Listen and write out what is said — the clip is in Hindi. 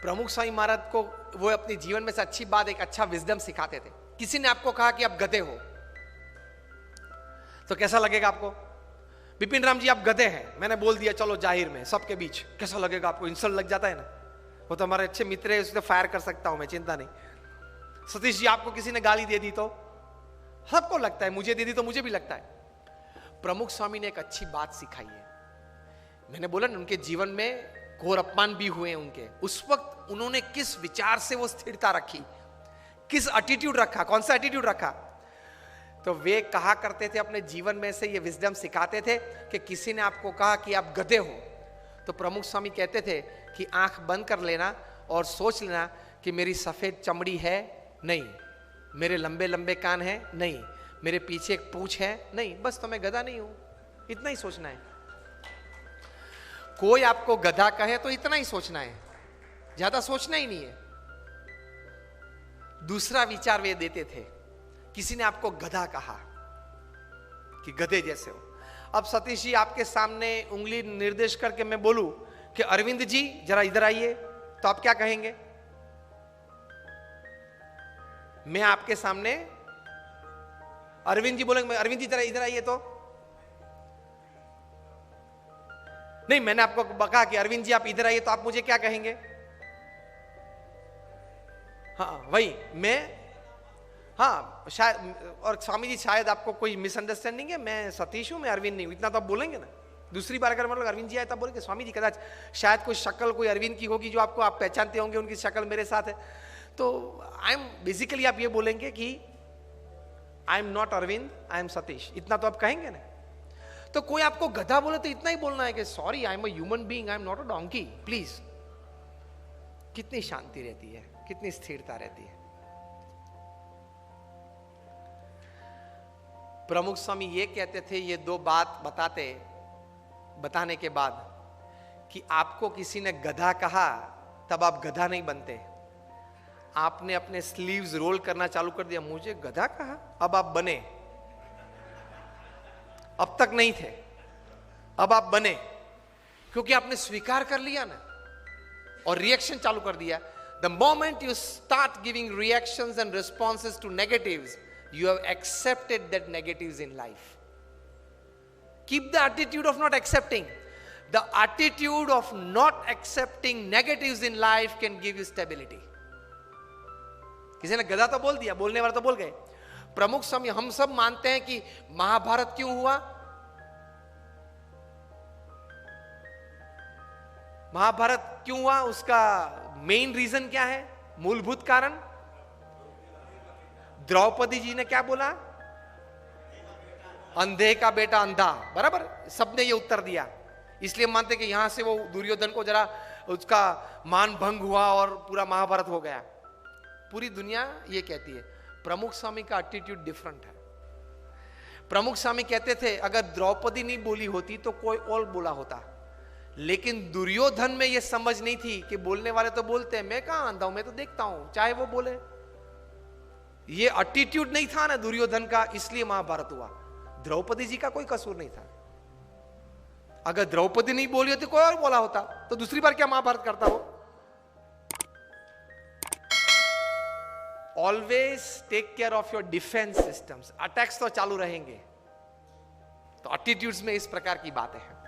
प्रमुख स्वामी महाराज को वो अपने जीवन में से अच्छी बात, एक अच्छा विजडम सिखाते थे। किसी ने आपको कहा कि आप गधे हो, तो कैसा लगेगा आपको? विपिन राम जी आप गधे हैं, मैंने बोल दिया चलो जाहिर में सबके बीच, कैसा लगेगा आपको? इंसल्ट लग जाता है ना। वो तो हमारे अच्छे मित्र है, उससे फायर कर सकता हूं मैं, चिंता नहीं। सतीश जी आपको किसी ने गाली दे दी तो सबको लगता है, मुझे दे दी तो मुझे भी लगता है। प्रमुख स्वामी ने एक अच्छी बात सिखाई है। मैंने बोला ना, उनके जीवन में घोर अपमान भी हुए उनके, उस वक्त उन्होंने किस विचार से वो स्थिरता रखी, किस एटीट्यूड रखा, कौन सा एटीट्यूड रखा। तो वे कहा करते थे, अपने जीवन में से ये विजडम सिखाते थे कि किसी ने आपको कहा कि आप गधे हो, तो प्रमुख स्वामी कहते थे कि आंख बंद कर लेना और सोच लेना कि मेरी सफेद चमड़ी है नहीं, मेरे लंबे लंबे कान हैं नहीं, मेरे पीछे एक पूंछ है नहीं, बस तो मैं गधा नहीं हूं, इतना ही सोचना है। कोई आपको गधा कहे तो इतना ही सोचना है, ज्यादा सोचना ही नहीं है। दूसरा विचार वे देते थे, किसी ने आपको गधा कहा कि गधे जैसे हो। अब सतीश जी आपके सामने उंगली निर्देश करके मैं बोलूं कि अरविंद जी जरा इधर आइए, तो आप क्या कहेंगे? मैं आपके सामने अरविंद जी बोलेंगे, अरविंद जी जरा इधर आइए, तो नहीं, मैंने आपको कहा कि अरविंद जी आप इधर आइए, तो आप मुझे क्या कहेंगे? हाँ वही मैं, हाँ शायद, और स्वामी जी शायद आपको कोई मिसअंडरस्टैंडिंग है, मैं सतीश हूं, मैं अरविंद नहीं हूं, इतना तो आप बोलेंगे ना। दूसरी बार अगर मतलब अरविंद जी आए तब बोलेंगे स्वामी जी कदाच शायद कोई शक्ल कोई अरविंद की होगी जो आपको आप पहचानते होंगे, उनकी शक्ल मेरे साथ है, तो आई एम बेसिकली आप ये बोलेंगे कि I am not Arvind, I am Satish, इतना तो आप कहेंगे ना। तो कोई आपको गधा बोले तो इतना ही बोलना है कि sorry I am a human being, I am not a donkey, please. कितनी शांति रहती है, कितनी स्थिरता रहती है। प्रमुख स्वामी ये कहते थे, ये दो बात बताने के बाद कि आपको किसी ने गधा कहा तब आप गधा नहीं बनते। आपने अपने स्लीव्स रोल करना चालू कर दिया, मुझे गधा कहा, अब आप बने। अब तक नहीं थे, अब आप बने, क्योंकि आपने स्वीकार कर लिया ना और रिएक्शन चालू कर दिया। The moment you start giving reactions and responses to negatives, you have accepted that negatives in life. Keep the attitude of not accepting. The attitude of not accepting negatives in life can give you stability. किसी ने गधा तो बोल दिया, बोलने वाला तो बोल गए। प्रमुख स्वामी, हम सब मानते हैं कि महाभारत क्यों हुआ? महाभारत क्यों हुआ? उसका मेन रीजन क्या है? मूलभूत कारण? द्रौपदी जी ने क्या बोला? अंधे का बेटा अंधा, बराबर, सबने ये उत्तर दिया। इसलिए मानते कि यहां से वो दुर्योधन को जरा उसका मान भंग हुआ और पूरा महाभारत हो गया। पूरी दुनिया ये कहती है। प्रमुख स्वामी का एटीट्यूड डिफरेंट है। प्रमुख स्वामी कहते थे अगर द्रौपदी नहीं बोली होती तो कोई और बोला होता, लेकिन दुर्योधन में ये समझ नहीं थी कि बोलने वाले तो बोलते हैं, मैं कहां अंधा हूं, मैं तो देखता हूं, चाहे वो बोले। ये एटीट्यूड नहीं था ना दुर्योधन का, इसलिए महाभारत हुआ। द्रौपदी जी का कोई कसूर नहीं था। अगर द्रौपदी नहीं बोली होती कोई और बोला होता तो दूसरी बार क्या महाभारत करता हो। Always take care of your defence systems. Attacks तो चालू रहेंगे, तो एटीट्यूड्स में इस प्रकार की बातें हैं।